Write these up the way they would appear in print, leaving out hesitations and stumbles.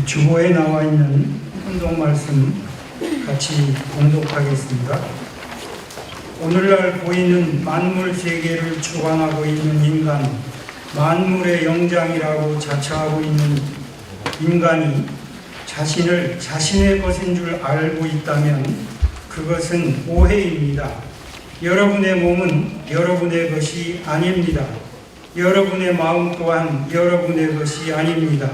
주보에 나와 있는 혼동 말씀 같이 공독하겠습니다. 오늘날 보이는 만물 세계를 주관하고 있는 인간, 만물의 영장이라고 자처하고 있는 인간이 자신을 자신의 것인 줄 알고 있다면 그것은 오해입니다. 여러분의 몸은 여러분의 것이 아닙니다. 여러분의 마음 또한 여러분의 것이 아닙니다.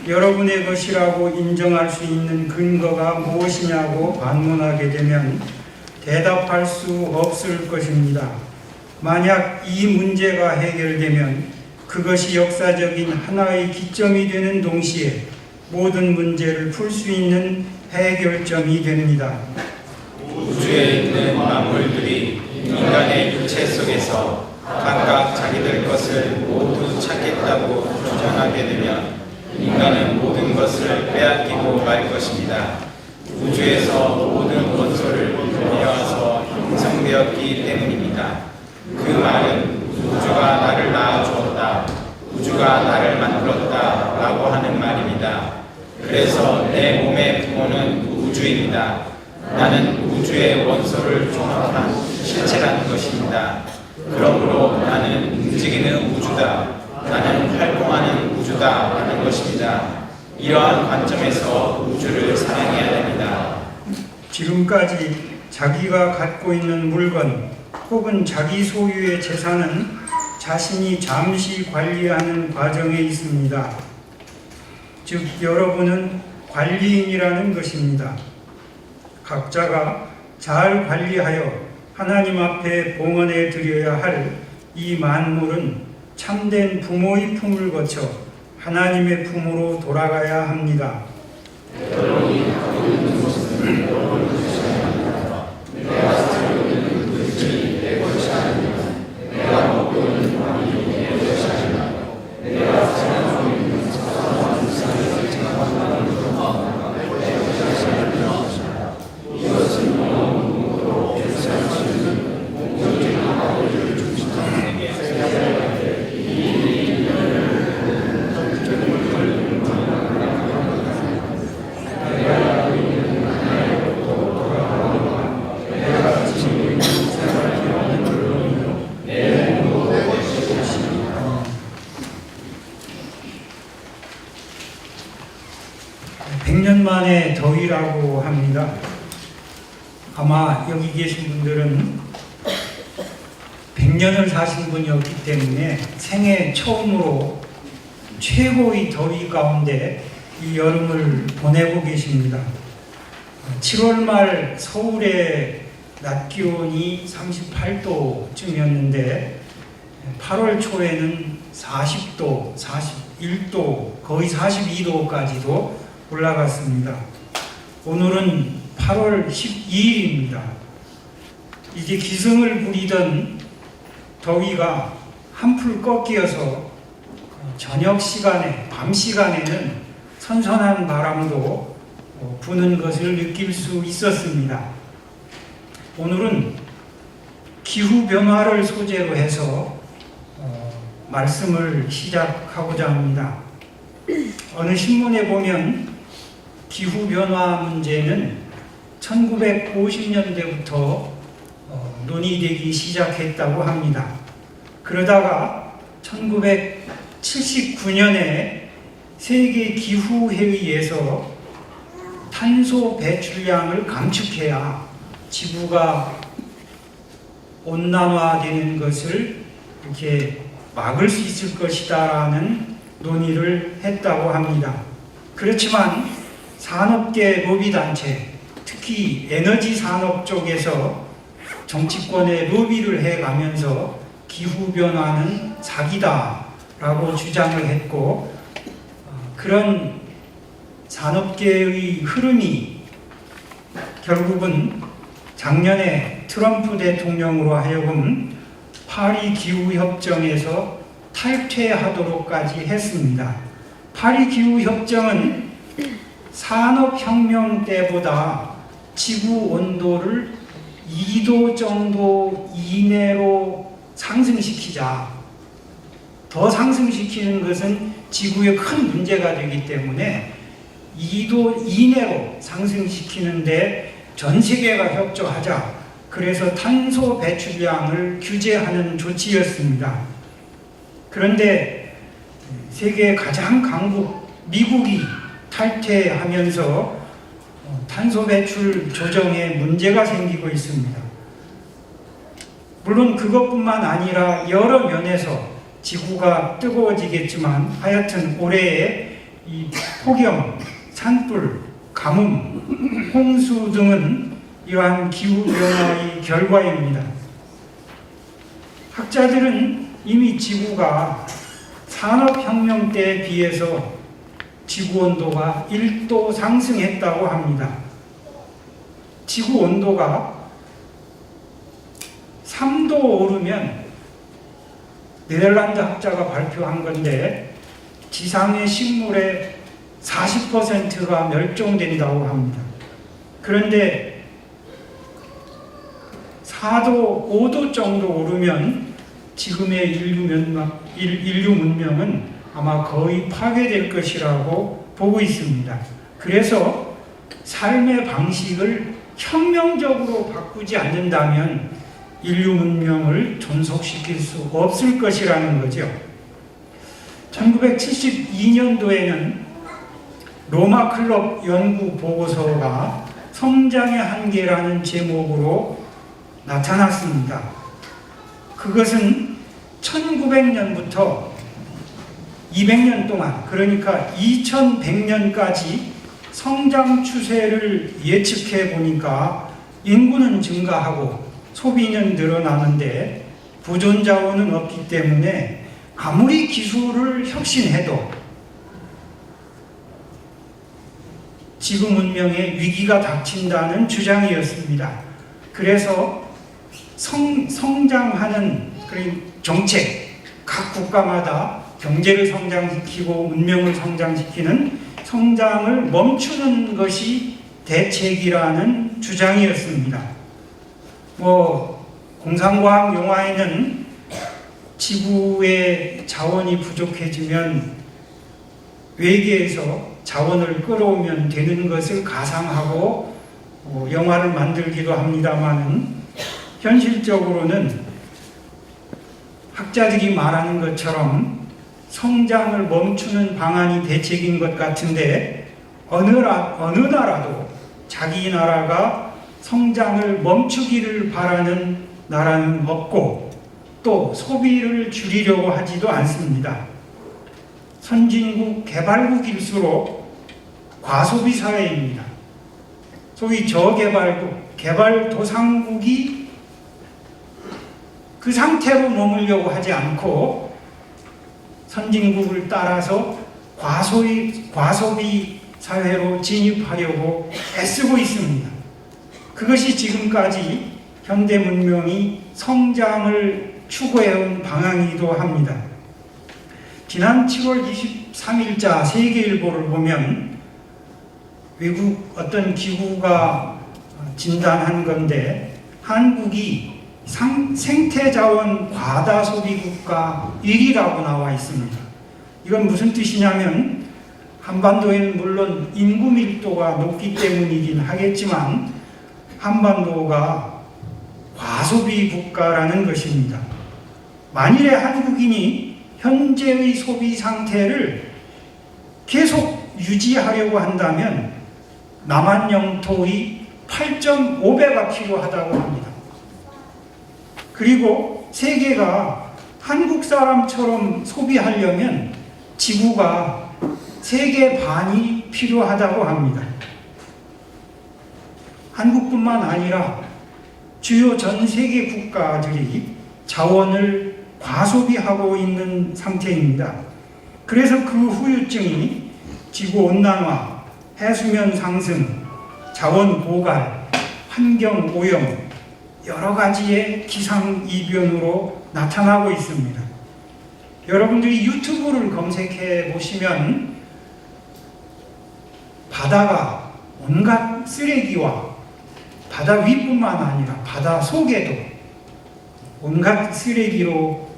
여러분의 것이라고 인정할 수 있는 근거가 무엇이냐고 반문하게 되면 대답할 수 없을 것입니다. 만약 이 문제가 해결되면 그것이 역사적인 하나의 기점이 되는 동시에 모든 문제를 풀 수 있는 해결점이 됩니다. 우주에 있는 만물들이 인간의 육체 속에서 각각 자기들 것을 모두 찾겠다고 주장하게 되면 인간은 모든 것을 빼앗기고 말 것입니다. 우주에서 모든 원소를 모아서 형성되었기 때문입니다. 그 말은 우주가 나를 낳아주었다, 우주가 나를 만들었다 라고 하는 말입니다. 그래서 내 몸의 부모는 우주입니다. 나는 우주의 원소를 종합한 실체라는 것입니다. 그러므로 나는 움직이는 우주다, 나는 활동하는 우주다 라는 것입니다. 이러한 관점에서 우주를 사랑해야 됩니다. 지금까지 자기가 갖고 있는 물건 혹은 자기 소유의 재산은 자신이 잠시 관리하는 과정에 있습니다. 즉 여러분은 관리인이라는 것입니다. 각자가 잘 관리하여 하나님 앞에 봉헌해 드려야 할 이 만물은 참된 부모의 품을 거쳐 하나님의 품으로 돌아가야 합니다. 여러분이 갖고 있는 것은 여러분의 것이 아닙니다. 내가 살고 있는 물질이 내 것이 아니면 내가 먹고 있는 밥이 내 것이 아니면 내가 생각하고 있는 사소한 일상을 생각하는 것도 내 것이 아닙니다. 이것은 영원으로 계산할 수 있는 공적인 아버지를 중심하는 백년만의 더위라고 합니다. 아마 여기 계신 분들은 100년을 사신 분이 없기 때문에 생애 처음으로 최고의 더위 가운데 이 여름을 보내고 계십니다. 7월 말 서울의 낮 기온이 38도쯤이었는데 8월 초에는 40도, 41도, 거의 42도까지도 올라갔습니다. 오늘은 8월 12일입니다. 이제 기승을 부리던 더위가 한풀 꺾여서 저녁 시간에, 밤 시간에는 선선한 바람도 부는 것을 느낄 수 있었습니다. 오늘은 기후변화를 소재로 해서 말씀을 시작하고자 합니다. 어느 신문에 보면 기후변화 문제는 1950년대부터 논의되기 시작했다고 합니다. 그러다가 1979년에 세계기후회의에서 탄소 배출량을 감축해야 지구가 온난화되는 것을 이렇게 막을 수 있을 것이다라는 논의를 했다고 합니다. 그렇지만 산업계 로비단체, 특히 에너지 산업 쪽에서 정치권에 로비를 해가면서 기후변화는 사기다라고 주장을 했고, 그런 산업계의 흐름이 결국은 작년에 트럼프 대통령으로 하여금 파리 기후협정에서 탈퇴하도록까지 했습니다. 파리 기후협정은 산업혁명 때보다 지구 온도를 2도 정도 이내로 상승시키자. 더 상승시키는 것은 지구에 큰 문제가 되기 때문에 2도 이내로 상승시키는데 전 세계가 협조하자 그래서 탄소 배출량을 규제하는 조치였습니다. 그런데 세계 가장 강국 미국이 탈퇴하면서 탄소 배출 조정에 문제가 생기고 있습니다. 물론 그것뿐만 아니라 여러 면에서 지구가 뜨거워지겠지만 하여튼 올해의 이 폭염, 산불, 가뭄, 홍수 등은 이러한 기후변화의 결과입니다. 학자들은 이미 지구가 산업혁명 때에 비해서 지구온도가 1도 상승했다고 합니다. 지구온도가 3도 오르면 네덜란드 학자가 발표한 건데 지상의 식물의 40%가 멸종된다고 합니다. 그런데 4도, 5도 정도 오르면 지금의 인류 문명은 아마 거의 파괴될 것이라고 보고 있습니다. 그래서 삶의 방식을 혁명적으로 바꾸지 않는다면 인류 문명을 존속시킬 수 없을 것이라는 거죠. 1972년도에는 로마 클럽 연구 보고서가 성장의 한계라는 제목으로 나타났습니다. 그것은 1900년부터 200년 동안, 그러니까 2100년까지 성장 추세를 예측해 보니까 인구는 증가하고 소비는 늘어나는데 보존 자원은 없기 때문에 아무리 기술을 혁신해도 지구 문명에 위기가 닥친다는 주장이었습니다. 그래서 성장하는 정책, 각 국가마다 경제를 성장시키고 문명을 성장시키는 성장을 멈추는 것이 대책이라는 주장이었습니다. 공상과학 영화에는 지구의 자원이 부족해지면 외계에서 자원을 끌어오면 되는 것을 가상하고 영화를 만들기도 합니다만 현실적으로는 학자들이 말하는 것처럼 성장을 멈추는 방안이 대책인 것 같은데 어느 나라도 자기 나라가 성장을 멈추기를 바라는 나라는 없고 또 소비를 줄이려고 하지도 않습니다. 선진국, 개발국일수록 과소비 사회입니다. 소위 저개발국, 개발도상국이 그 상태로 머물려고 하지 않고 선진국을 따라서 과소비 사회로 진입하려고 애쓰고 있습니다. 그것이 지금까지 현대 문명이 성장을 추구해온 방향이기도 합니다. 지난 7월 23일자 세계일보를 보면 외국 어떤 기구가 진단한 건데 한국이 생태자원 과다소비 국가 1위라고 나와 있습니다. 이건 무슨 뜻이냐면 한반도에는 물론 인구 밀도가 높기 때문이긴 하겠지만 한반도가 과소비 국가라는 것입니다. 만일에 한국인이 현재의 소비 상태를 계속 유지하려고 한다면 남한 영토의 8.5배가 필요하다고 합니다. 그리고 세계가 한국 사람처럼 소비하려면 지구가 세계 반이 필요하다고 합니다. 한국뿐만 아니라 주요 전 세계 국가들이 자원을 과소비하고 있는 상태입니다. 그래서 그 후유증이 지구온난화, 해수면 상승, 자원 고갈, 환경 오염, 여러 가지의 기상이변으로 나타나고 있습니다. 여러분들이 유튜브를 검색해 보시면 바다가 온갖 쓰레기와 바다 위뿐만 아니라 바다 속에도 온갖 쓰레기로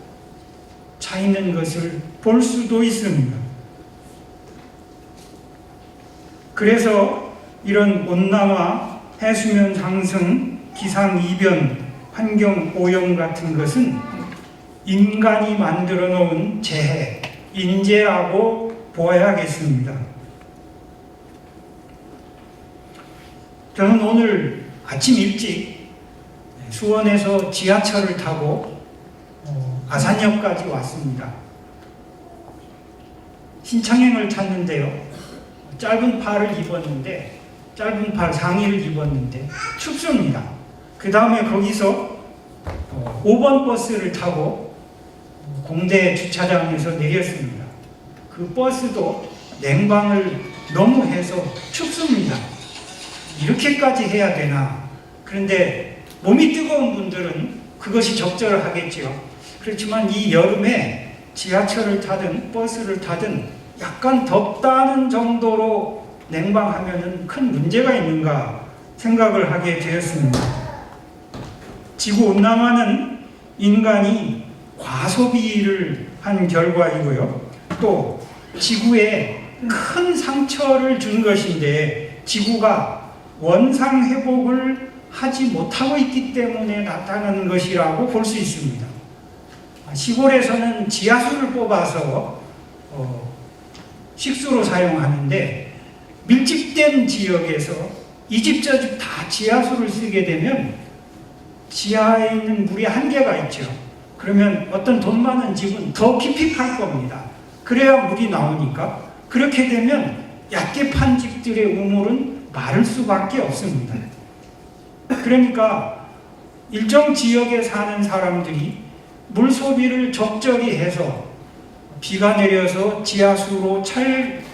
차 있는 것을 볼 수도 있습니다. 그래서 이런 온난화, 해수면 상승, 기상이변, 환경오염 같은 것은 인간이 만들어 놓은 재해, 인재라고 보아야겠습니다. 저는 오늘 아침 일찍 수원에서 지하철을 타고 아산역까지 왔습니다. 신창행을 탔는데요. 짧은 팔을 입었는데, 짧은 팔 상의를 입었는데 춥습니다. 그 다음에 거기서 5번 버스를 타고 공대 주차장에서 내렸습니다. 그 버스도 냉방을 너무 해서 춥습니다. 이렇게까지 해야 되나? 그런데 몸이 뜨거운 분들은 그것이 적절하겠죠. 그렇지만 이 여름에 지하철을 타든 버스를 타든 약간 덥다는 정도로 냉방하면 큰 문제가 있는가 생각을 하게 되었습니다. 지구온난화는 인간이 과소비를 한 결과이고요. 또 지구에 큰 상처를 준 것인데 지구가 원상회복을 하지 못하고 있기 때문에 나타나는 것이라고 볼 수 있습니다. 시골에서는 지하수를 뽑아서 식수로 사용하는데 밀집된 지역에서 이 집 저 집 다 지하수를 쓰게 되면 지하에 있는 물이 한계가 있죠. 그러면 어떤 돈 많은 집은 더 깊이 팔 겁니다. 그래야 물이 나오니까. 그렇게 되면 얕게 판 집들의 우물은 마를 수밖에 없습니다. 그러니까 일정 지역에 사는 사람들이 물 소비를 적절히 해서 비가 내려서 지하수로 찰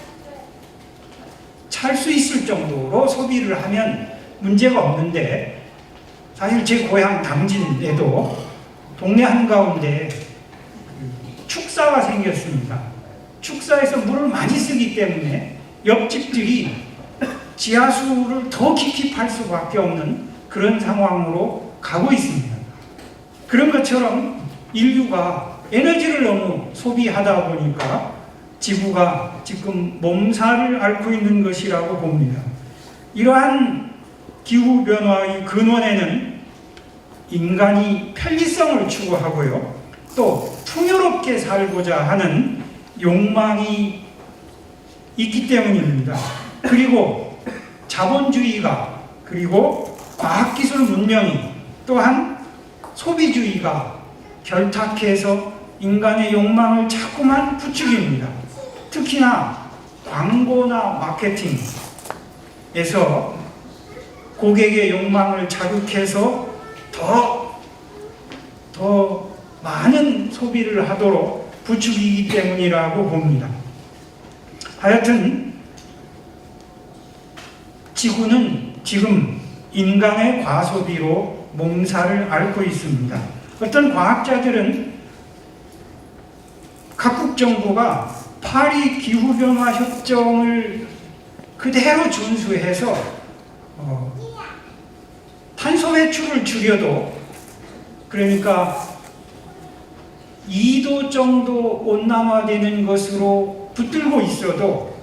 수 있을 정도로 소비를 하면 문제가 없는데, 사실 제 고향 당진에도 동네 한가운데 축사가 생겼습니다. 축사에서 물을 많이 쓰기 때문에 옆집들이 지하수를 더 깊이 팔 수밖에 없는 그런 상황으로 가고 있습니다. 그런 것처럼 인류가 에너지를 너무 소비하다 보니까 지구가 지금 몸살을 앓고 있는 것이라고 봅니다. 이러한 기후변화의 근원에는 인간이 편리성을 추구하고요, 또 풍요롭게 살고자 하는 욕망이 있기 때문입니다. 그리고 자본주의가, 그리고 과학기술 문명이, 또한 소비주의가 결탁해서 인간의 욕망을 자꾸만 부추깁니다. 특히나 광고나 마케팅에서 고객의 욕망을 자극해서 더 많은 소비를 하도록 부추기기 때문이라고 봅니다. 하여튼 지구는 지금 인간의 과소비로 몸살을 앓고 있습니다. 어떤 과학자들은 각국 정부가 파리 기후변화 협정을 그대로 준수해서 탄소 배출을 줄여도, 그러니까 2도 정도 온난화되는 것으로 붙들고 있어도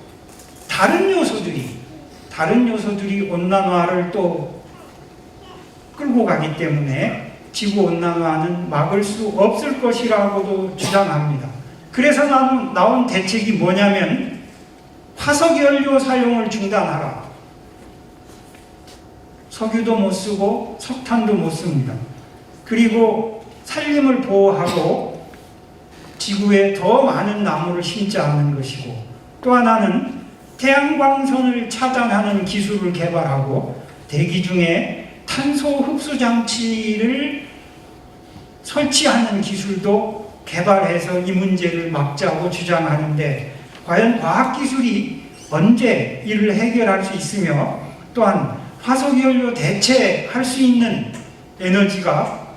다른 요소들이 온난화를 또 끌고 가기 때문에 지구온난화는 막을 수 없을 것이라고도 주장합니다. 그래서 나온 대책이 뭐냐면 화석연료 사용을 중단하라. 석유도 못 쓰고 석탄도 못 씁니다. 그리고 산림을 보호하고 지구에 더 많은 나무를 심지 않는 것이고, 또 하나는 태양광선을 차단하는 기술을 개발하고 대기 중에 탄소 흡수 장치를 설치하는 기술도 개발해서 이 문제를 막자고 주장하는데, 과연 과학기술이 언제 이를 해결할 수 있으며, 또한 화석연료 대체할 수 있는 에너지가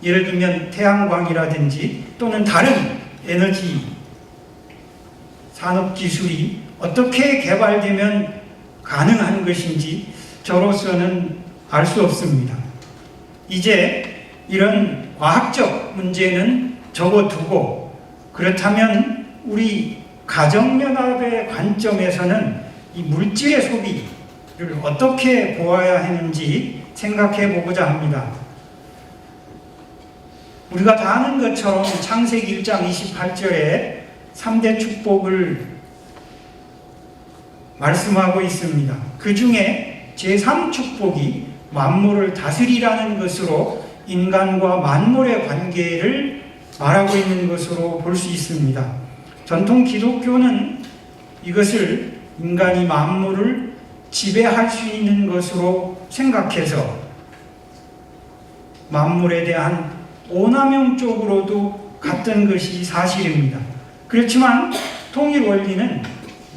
예를 들면 태양광이라든지 또는 다른 에너지 산업기술이 어떻게 개발되면 가능한 것인지 저로서는 알 수 없습니다. 이제 이런 과학적 문제는 접어두고, 그렇다면 우리 가정연합의 관점에서는 이 물질의 소비를 어떻게 보아야 하는지 생각해 보고자 합니다. 우리가 다 아는 것처럼 창세기 1장 28절에 3대 축복을 말씀하고 있습니다. 그 중에 제3축복이 만물을 다스리라는 것으로 인간과 만물의 관계를 말하고 있는 것으로 볼 수 있습니다. 전통 기독교는 이것을 인간이 만물을 지배할 수 있는 것으로 생각해서 만물에 대한 오남용 쪽으로도 갔던 것이 사실입니다. 그렇지만 통일 원리는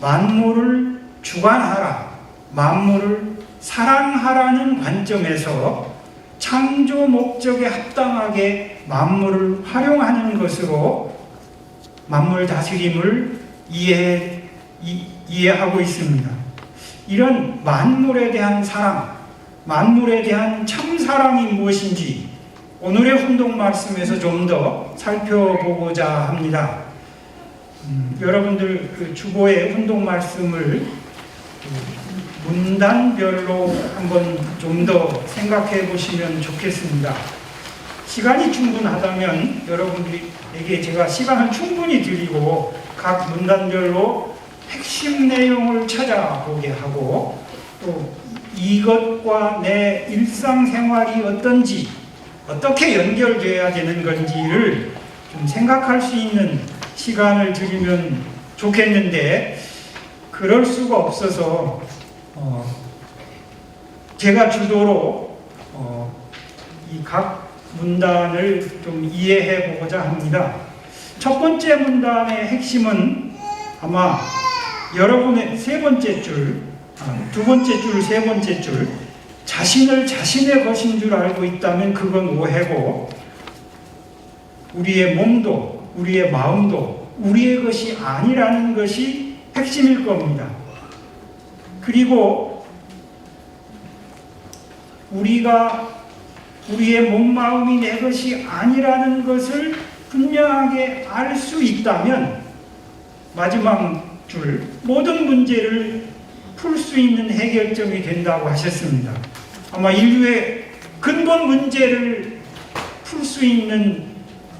만물을 주관하라, 만물을 사랑하라는 관점에서 창조 목적에 합당하게 만물을 활용하는 것으로 만물 다스림을 이해하고 있습니다. 이런 만물에 대한 사랑, 만물에 대한 참사랑이 무엇인지 오늘의 훈독 말씀에서 좀 더 살펴보고자 합니다. 여러분들 그 주보의 훈독 말씀을 문단별로 한번 좀 더 생각해 보시면 좋겠습니다. 시간이 충분하다면 여러분들에게 제가 시간을 충분히 드리고 각 문단별로 핵심 내용을 찾아보게 하고 또 이것과 내 일상생활이 어떤지 어떻게 연결되어야 되는 건지를 좀 생각할 수 있는 시간을 드리면 좋겠는데 그럴 수가 없어서 제가 주도로 이 각 문단을 좀 이해해 보고자 합니다. 첫 번째 문단의 핵심은 아마 여러분의 세 번째 줄, 두 번째 줄, 세 번째 줄, 자신을 자신의 것인 줄 알고 있다면 그건 오해고, 우리의 몸도, 우리의 마음도 우리의 것이 아니라는 것이 핵심일 겁니다. 그리고 우리의 몸, 마음이 내 것이 아니라는 것을 분명하게 알 수 있다면 마지막 줄, 모든 문제를 풀 수 있는 해결점이 된다고 하셨습니다. 아마 인류의 근본 문제를 풀 수 있는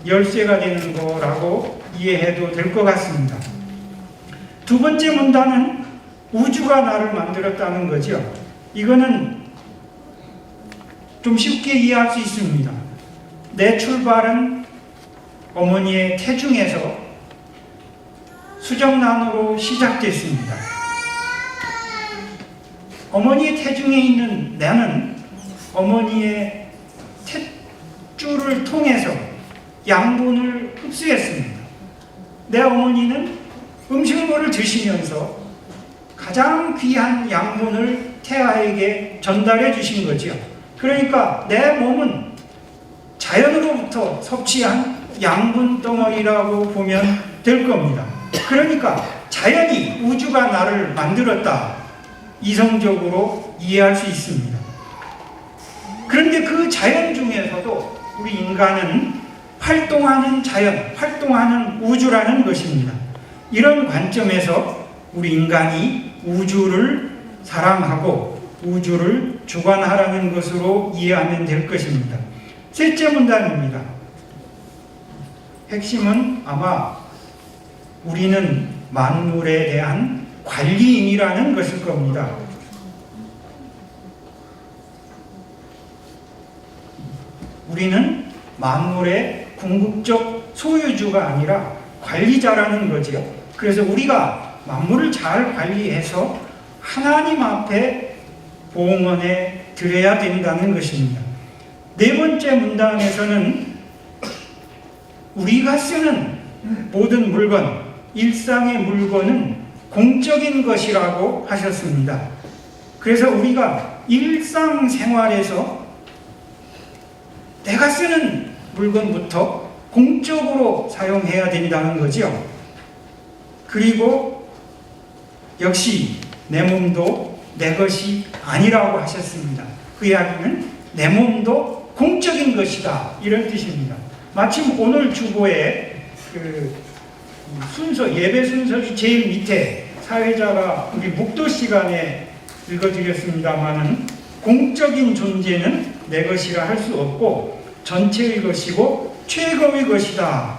열쇠가 되는 거라고 이해해도 될 것 같습니다. 두 번째 문단은 우주가 나를 만들었다는 거죠. 이거는 좀 쉽게 이해할 수 있습니다. 내 출발은 어머니의 태중에서 수정란으로 시작됐습니다. 어머니의 태중에 있는 나는 어머니의 탯줄을 통해서 양분을 흡수했습니다. 내 어머니는 음식물을 드시면서 가장 귀한 양분을 태아에게 전달해 주신 거죠. 그러니까 내 몸은 자연으로부터 섭취한 양분 덩어리라고 보면 될 겁니다. 그러니까 자연이 우주가 나를 만들었다, 이성적으로 이해할 수 있습니다. 그런데 그 자연 중에서도 우리 인간은 활동하는 자연, 활동하는 우주라는 것입니다. 이런 관점에서 우리 인간이 우주를 사랑하고 우주를 주관하라는 것으로 이해하면 될 것입니다. 셋째 문단입니다. 핵심은 아마 우리는 만물에 대한 관리인이라는 것일 겁니다. 우리는 만물의 궁극적 소유주가 아니라 관리자라는 거죠. 그래서 우리가 만물을 잘 관리해서 하나님 앞에 봉헌에 드려야 된다는 것입니다. 네 번째 문단에서는 우리가 쓰는 모든 물건, 일상의 물건은 공적인 것이라고 하셨습니다. 그래서 우리가 일상생활에서 내가 쓰는 물건부터 공적으로 사용해야 된다는 거죠. 그리고 역시 내 몸도 내 것이 아니라고 하셨습니다. 그 이야기는 내 몸도 공적인 것이다, 이런 뜻입니다. 마침 오늘 주보에 그 순서, 예배 순서의 제일 밑에 사회자가 우리 묵도 시간에 읽어드렸습니다마는 공적인 존재는 내 것이라 할 수 없고 전체의 것이고 최고의 것이다.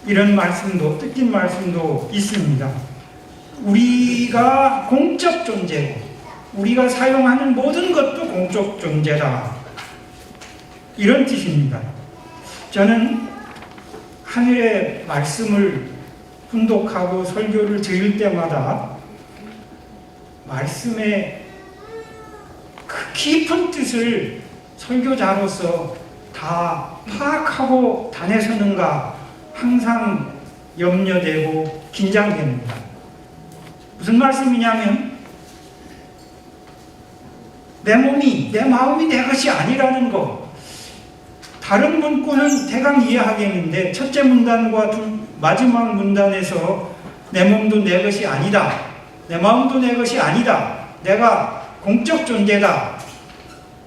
이런 말씀도, 뜻깊은 말씀도 있습니다. 우리가 공적 존재고 우리가 사용하는 모든 것도 공적 존재다. 이런 뜻입니다. 저는 하늘의 말씀을 훈독하고 설교를 드릴 때마다 말씀의 그 깊은 뜻을 설교자로서 다 파악하고 다내서는가 항상 염려되고 긴장됩니다. 무슨 말씀이냐면 내 몸이, 내 마음이 내 것이 아니라는 거. 다른 문구는 대강 이해하겠는데 첫째 문단과 마지막 문단에서 내 몸도 내 것이 아니다. 내 마음도 내 것이 아니다. 내가 공적 존재다.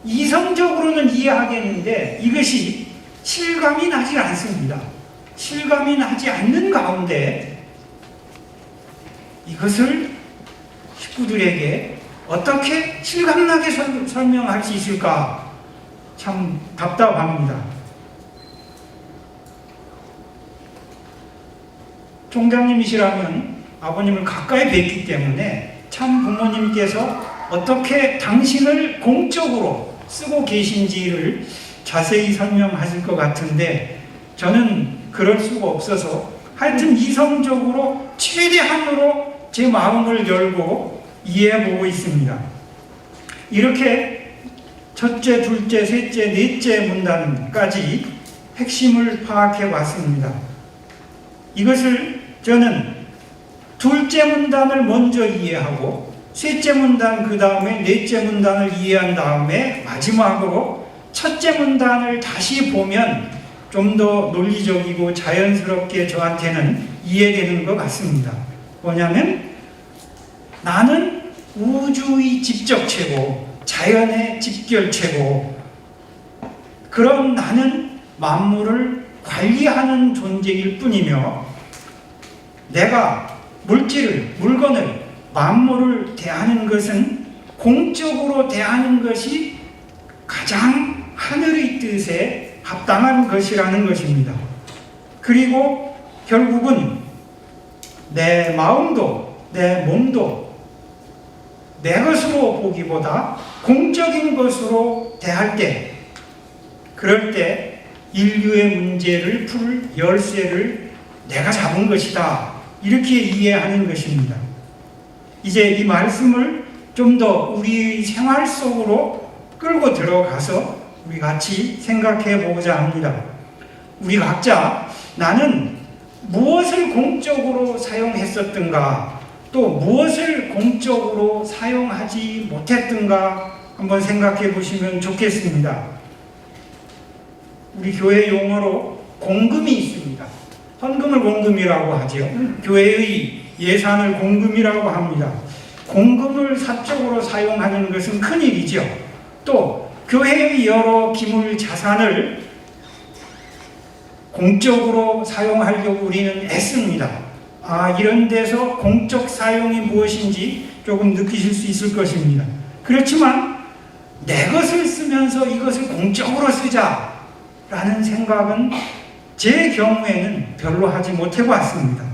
이성적으로는 이해하겠는데 이것이 실감이 나지 않습니다. 실감이 나지 않는 가운데 이것을 식구들에게 어떻게 실감나게 설명할 수 있을까? 참 답답합니다. 총장님이시라면 아버님을 가까이 뵙기 때문에 참 부모님께서 어떻게 당신을 공적으로 쓰고 계신지를 자세히 설명하실 것 같은데 저는 그럴 수가 없어서 하여튼 이성적으로 최대한으로 제 마음을 열고 이해해보고 있습니다. 이렇게 첫째, 둘째, 셋째, 넷째 문단까지 핵심을 파악해 왔습니다. 이것을 저는 둘째 문단을 먼저 이해하고 셋째 문단 그 다음에 넷째 문단을 이해한 다음에 마지막으로 첫째 문단을 다시 보면 좀 더 논리적이고 자연스럽게 저한테는 이해되는 것 같습니다. 뭐냐면 나는 우주의 집적체고 자연의 집결체고 그런 나는 만물을 관리하는 존재일 뿐이며 내가 물질을, 물건을, 만물을 대하는 것은 공적으로 대하는 것이 가장 하늘의 뜻에 합당한 것이라는 것입니다. 그리고 결국은 내 마음도 내 몸도 내 것으로 보기보다 공적인 것으로 대할 때 그럴 때 인류의 문제를 풀 열쇠를 내가 잡은 것이다. 이렇게 이해하는 것입니다. 이제 이 말씀을 좀 더 우리 생활 속으로 끌고 들어가서 우리 같이 생각해 보고자 합니다. 우리 각자 나는 무엇을 공적으로 사용했었던가 또 무엇을 공적으로 사용하지 못했던가 한번 생각해 보시면 좋겠습니다. 우리 교회 용어로 공금이 있습니다. 헌금을 공금이라고 하죠. 교회의 예산을 공금이라고 합니다. 공금을 사적으로 사용하는 것은 큰일이죠. 또 교회의 여러 기물 자산을 공적으로 사용하려고 우리는 애씁니다. 이런 데서 공적 사용이 무엇인지 조금 느끼실 수 있을 것입니다. 그렇지만 내 것을 쓰면서 이것을 공적으로 쓰자라는 생각은 제 경우에는 별로 하지 못해봤습니다.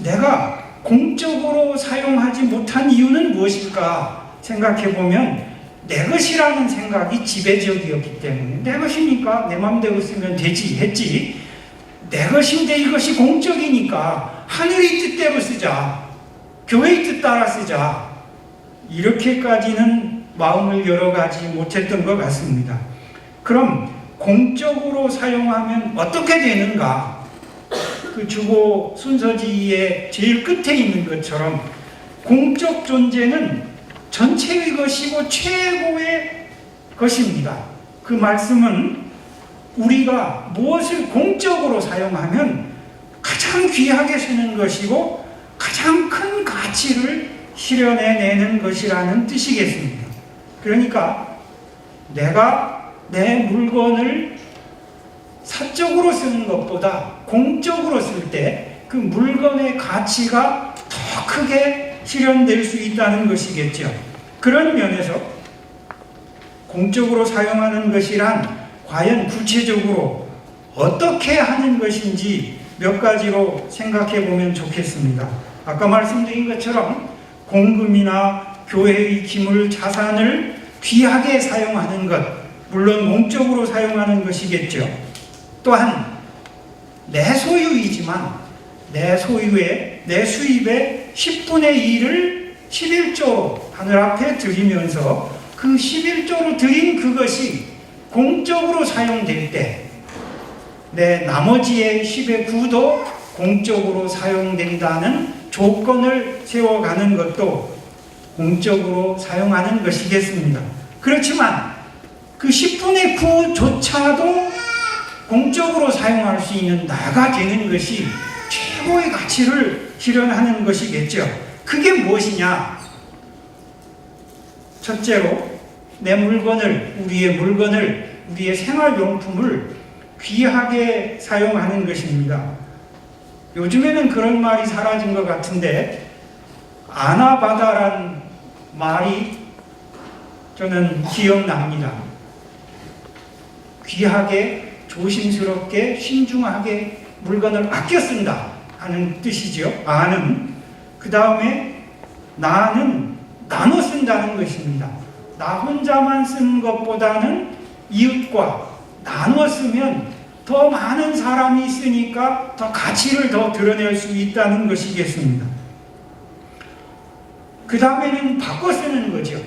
내가 공적으로 사용하지 못한 이유는 무엇일까 생각해보면 내 것이라는 생각이 지배적이었기 때문에 내 것이니까 내 마음대로 쓰면 되지 했지 내 것인데 이것이 공적이니까 하늘의 뜻대로 쓰자 교회의 뜻 따라 쓰자 이렇게까지는 마음을 열어가지 못했던 것 같습니다. 그럼 공적으로 사용하면 어떻게 되는가? 그 주보 순서지의 제일 끝에 있는 것처럼 공적 존재는 전체의 것이고 최고의 것입니다. 그 말씀은 우리가 무엇을 공적으로 사용하면 가장 귀하게 쓰는 것이고 가장 큰 가치를 실현해내는 것이라는 뜻이겠습니다. 그러니까 내가 내 물건을 사적으로 쓰는 것보다 공적으로 쓸 때 그 물건의 가치가 더 크게 실현될 수 있다는 것이겠죠. 그런 면에서 공적으로 사용하는 것이란 과연 구체적으로 어떻게 하는 것인지 몇 가지로 생각해 보면 좋겠습니다. 아까 말씀드린 것처럼 공금이나 교회의 기물, 자산을 귀하게 사용하는 것, 물론 공적으로 사용하는 것이겠죠. 또한 내 소유이지만 내 소유의, 내 수입의 10분의 1을 11조로 하늘 앞에 드리면서 그 11조로 드린 그것이 공적으로 사용될 때 내 나머지의 10의 9도 공적으로 사용된다는 조건을 세워가는 것도 공적으로 사용하는 것이겠습니다. 그렇지만 그 10분의 9조차도 공적으로 사용할 수 있는 나가 되는 것이 최고의 가치를 실현하는 것이겠죠. 그게 무엇이냐? 첫째로 내 물건을, 우리의 생활용품을 귀하게 사용하는 것입니다. 요즘에는 그런 말이 사라진 것 같은데 아나바다란 말이 저는 기억납니다. 귀하게, 조심스럽게, 신중하게 물건을 아껴 쓴다 하는 뜻이죠. 아는. 그 다음에 나는 나눠 쓴다는 것입니다. 나 혼자만 쓰는 것보다는 이웃과 나눠 쓰면 더 많은 사람이 쓰니까 더 가치를 더 드러낼 수 있다는 것이겠습니다. 그 다음에는 바꿔 쓰는 거죠.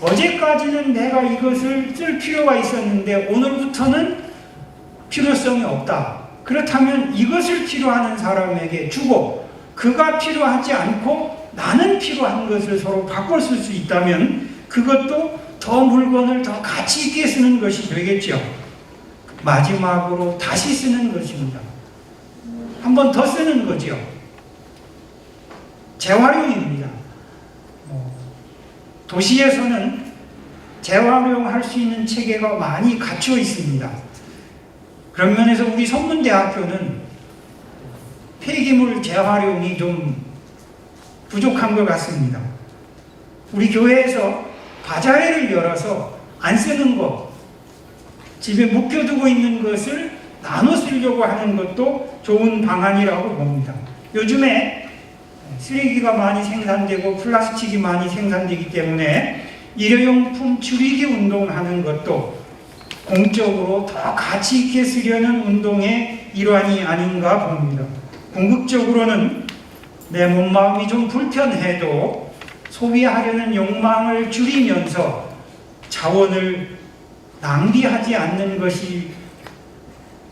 어제까지는 내가 이것을 쓸 필요가 있었는데 오늘부터는 필요성이 없다. 그렇다면 이것을 필요하는 사람에게 주고 그가 필요하지 않고 나는 필요한 것을 서로 바꿔 쓸 수 있다면 그것도 더 물건을 더 가치 있게 쓰는 것이 되겠죠. 마지막으로 다시 쓰는 것입니다. 한 번 더 쓰는 거죠. 재활용입니다. 도시에서는 재활용할 수 있는 체계가 많이 갖춰 있습니다. 그런 면에서 우리 선문대학교는 폐기물 재활용이 좀 부족한 것 같습니다. 우리 교회에서 바자회를 열어서 안 쓰는 것, 집에 묵혀두고 있는 것을 나눠 쓰려고 하는 것도 좋은 방안이라고 봅니다. 요즘에 쓰레기가 많이 생산되고 플라스틱이 많이 생산되기 때문에 일회용품 줄이기 운동하는 것도 공적으로 더 가치 있게 쓰려는 운동의 일환이 아닌가 봅니다. 궁극적으로는 내 몸마음이 좀 불편해도 소비하려는 욕망을 줄이면서 자원을 낭비하지 않는 것이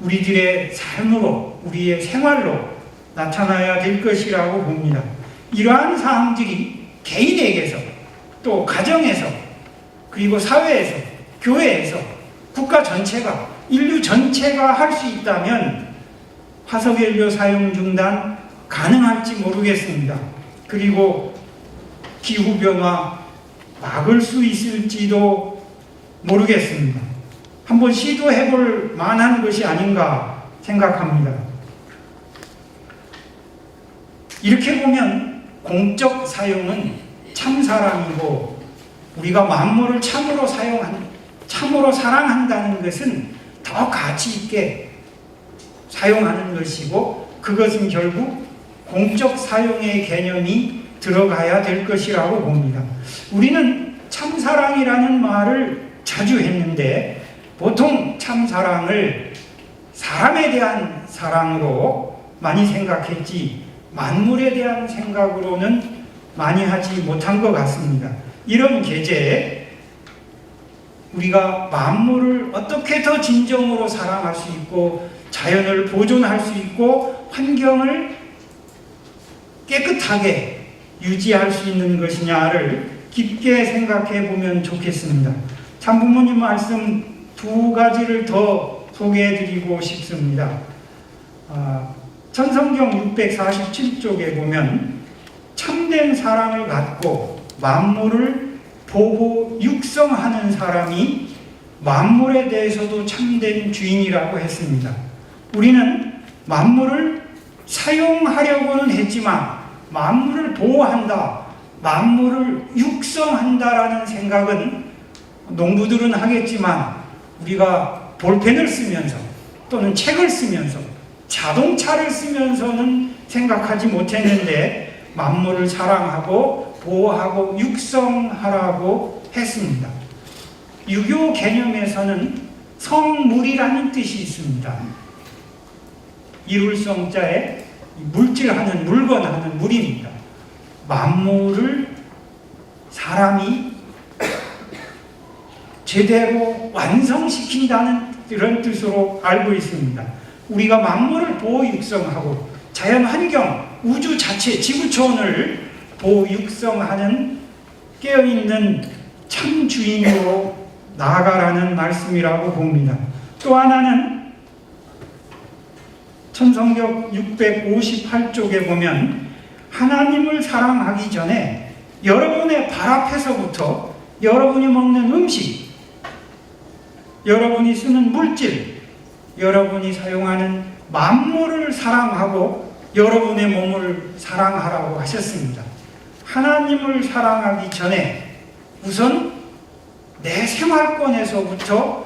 우리들의 삶으로, 우리의 생활로 나타나야 될 것이라고 봅니다. 이러한 사항들이 개인에게서 또 가정에서 그리고 사회에서 교회에서 국가 전체가 인류 전체가 할 수 있다면 화석연료 사용 중단 가능할지 모르겠습니다. 그리고 기후변화 막을 수 있을지도 모르겠습니다. 한번 시도해 볼 만한 것이 아닌가 생각합니다. 이렇게 보면 공적 사용은 참사랑이고 우리가 만물을 참으로 사랑한다는 것은 더 가치 있게 사용하는 것이고 그것은 결국 공적 사용의 개념이 들어가야 될 것이라고 봅니다. 우리는 참사랑이라는 말을 자주 했는데 보통 참사랑을 사람에 대한 사랑으로 많이 생각했지 만물에 대한 생각으로는 많이 하지 못한 것 같습니다. 이런 계제에 우리가 만물을 어떻게 더 진정으로 사랑할 수 있고 자연을 보존할 수 있고 환경을 깨끗하게 유지할 수 있는 것이냐를 깊게 생각해 보면 좋겠습니다. 참부모님 말씀 두 가지를 더 소개해 드리고 싶습니다. 천성경 647쪽에 보면 참된 사랑을 갖고 만물을 보호 육성하는 사람이 만물에 대해서도 참된 주인이라고 했습니다. 우리는 만물을 사용하려고는 했지만 만물을 보호한다, 만물을 육성한다라는 생각은 농부들은 하겠지만 우리가 볼펜을 쓰면서 또는 책을 쓰면서 자동차를 쓰면서는 생각하지 못했는데 만물을 사랑하고 보호하고 육성하라고 했습니다. 유교 개념에서는 성물이라는 뜻이 있습니다. 이룰성자에 물질하는 물건하는 물입니다. 만물을 사람이 제대로 완성시킨다는 이런 뜻으로 알고 있습니다. 우리가 만물을 보호 육성하고 자연환경, 우주 자체, 지구촌을 보호 육성하는 깨어있는 참 주인으로 나아가라는 말씀이라고 봅니다. 또 하나는 천성역 658쪽에 보면 하나님을 사랑하기 전에 여러분의 발 앞에서부터 여러분이 먹는 음식, 여러분이 쓰는 물질, 여러분이 사용하는 만물을 사랑하고 여러분의 몸을 사랑하라고 하셨습니다. 하나님을 사랑하기 전에 우선 내 생활권에서부터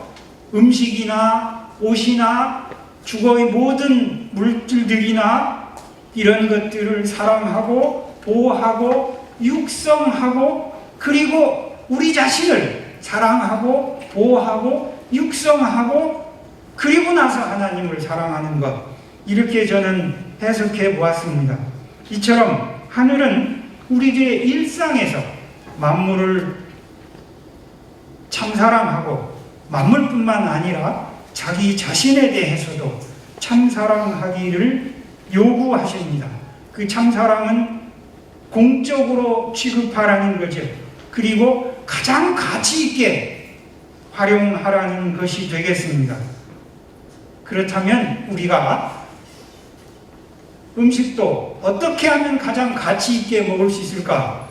음식이나 옷이나 주거의 모든 물질들이나 이런 것들을 사랑하고 보호하고 육성하고 그리고 우리 자신을 사랑하고 보호하고 육성하고 그리고 나서 하나님을 사랑하는 것, 이렇게 저는 해석해 보았습니다. 이처럼 하늘은 우리들의 일상에서 만물을 참 사랑하고 만물뿐만 아니라 자기 자신에 대해서도 참 사랑하기를 요구하십니다. 그 참 사랑은 공적으로 취급하라는 거죠. 그리고 가장 가치 있게 활용하라는 것이 되겠습니다. 그렇다면 우리가 음식도 어떻게 하면 가장 가치 있게 먹을 수 있을까?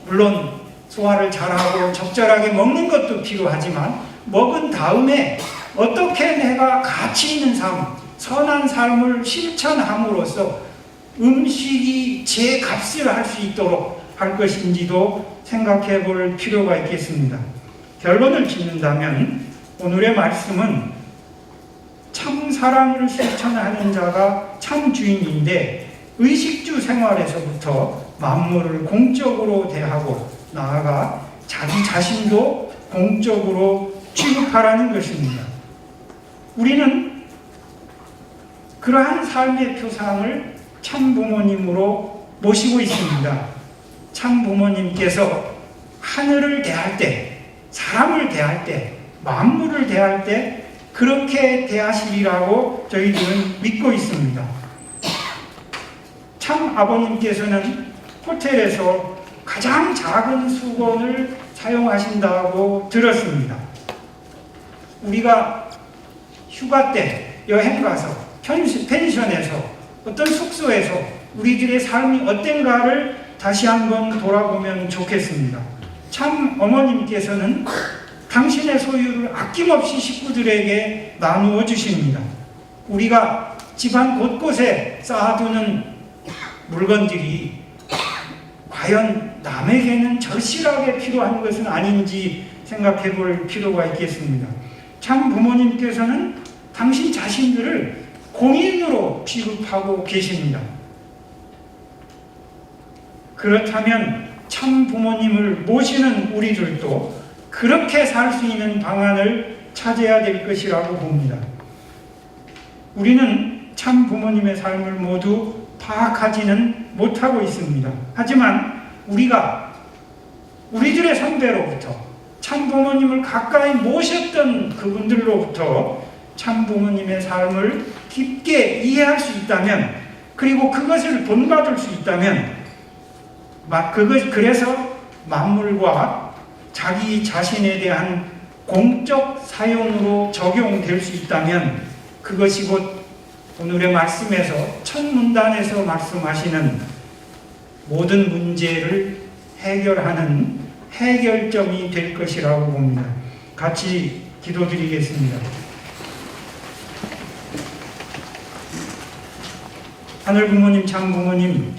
물론 소화를 잘하고 적절하게 먹는 것도 필요하지만 먹은 다음에 어떻게 내가 가치 있는 삶, 선한 삶을 실천함으로써 음식이 제 값을 할 수 있도록 할 것인지도 생각해 볼 필요가 있겠습니다. 결론을 짓는다면 오늘의 말씀은 참 사랑을 실천하는 자가 참 주인인데 의식주 생활에서부터 만물을 공적으로 대하고 나아가 자기 자신도 공적으로 취급하라는 것입니다. 우리는 그러한 삶의 표상을 참 부모님으로 모시고 있습니다. 참 부모님께서 하늘을 대할 때, 사람을 대할 때, 만물을 대할 때 그렇게 대하시리라고 저희들은 믿고 있습니다. 참 아버님께서는 호텔에서 가장 작은 수건을 사용하신다고 들었습니다. 우리가 휴가 때 여행 가서 펜션에서 어떤 숙소에서 우리들의 삶이 어땠가를 다시 한번 돌아보면 좋겠습니다. 참 어머님께서는 당신의 소유를 아낌없이 식구들에게 나누어 주십니다. 우리가 집안 곳곳에 쌓아두는 물건들이 과연 남에게는 절실하게 필요한 것은 아닌지 생각해 볼 필요가 있겠습니다. 참 부모님께서는 당신 자신들을 공인으로 취급하고 계십니다. 그렇다면 참 부모님을 모시는 우리들도 그렇게 살 수 있는 방안을 찾아야 될 것이라고 봅니다. 우리는 참 부모님의 삶을 모두 파악하지는 못하고 있습니다. 하지만 우리가 우리들의 선배로부터 참 부모님을 가까이 모셨던 그분들로부터 참 부모님의 삶을 깊게 이해할 수 있다면, 그리고 그것을 본받을 수 있다면, 그래서 만물과 자기 자신에 대한 공적 사용으로 적용될 수 있다면 그것이 곧 오늘의 말씀에서 첫 문단에서 말씀하시는 모든 문제를 해결하는 해결점이 될 것이라고 봅니다. 같이 기도드리겠습니다. 하늘 부모님, 참 부모님,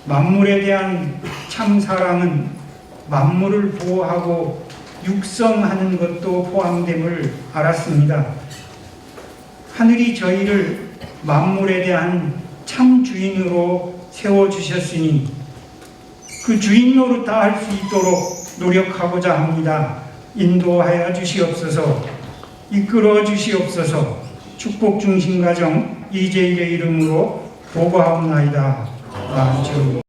만물에 대한 참 사랑은 만물을 보호하고 육성하는 것도 포함됨을 알았습니다. 하늘이 저희를 만물에 대한 참 주인으로 세워주셨으니 그 주인 노릇 다 할 수 있도록 노력하고자 합니다. 인도하여 주시옵소서, 이끌어 주시옵소서. 축복 중심 가정 이재일의 이름으로 보고하옵나이다. 아주